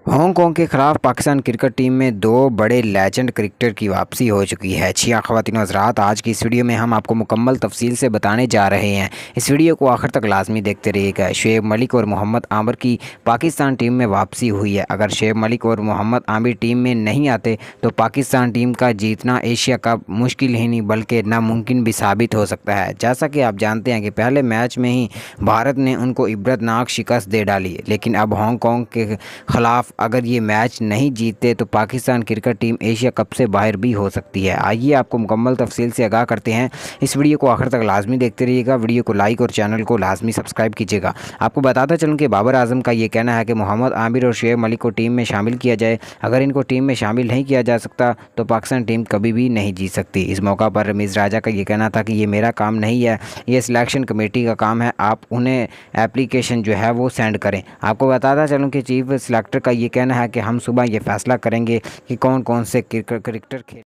Hong Kong के खिलाफ Pakistan cricket team में दो बड़े लेजेंड क्रिकेटर की वापसी हो चुकी है। ख़वातीन हज़रात, आज की इस वीडियो में हम आपको मुकम्मल तफसील से बताने जा रहे हैं। इस वीडियो को आखिर तक लाजमी देखते रहिएगा। शुएब मलिक और मोहम्मद आमिर की पाकिस्तान टीम में वापसी हुई है। अगर शुएब मलिक और मोहम्मद आमिर टीम में नहीं आते तो पाकिस्तान टीम का जीतना एशिया कप मुश्किल ही नहीं बल्कि नामुमकिन भी साबित हो सकता है। जैसा कि आप जानते हैं कि पहले मैच में ही भारत ने उनको इबरतनाक शिकस्त दे डाली, लेकिन अब हांगकांग के खिलाफ अगर ये मैच नहीं जीतते तो Pakistan cricket team Asia cup से बाहर भी हो सकती है। आइए आपको मुकम्मल तफसील से आगाह करते हैं। इस वीडियो को आखिर तक लाजमी देखते रहिएगा। वीडियो को लाइक और चैनल को लाजमी सब्सक्राइब कीजिएगा। आपको बताता चलूँ कि बाबर आजम का ये कहना है कि मोहम्मद आमिर और शुएब मलिक को टीम में शामिल किया जाए। अगर इनको टीम में शामिल नहीं किया जा सकता तो पाकिस्तान टीम कभी भी नहीं जीत सकती। इस मौका पर रमीज़ राजा का ये कहना था कि ये मेरा काम नहीं है, ये सिलेक्शन कमेटी का काम है, आप उन्हें एप्लीकेशन जो है वो सेंड करें। आपको बताता चलूँ कि चीफ सिलेक्टर का ये कहना है कि हम सुबह ये फैसला करेंगे कि कौन कौन से क्रिकेटर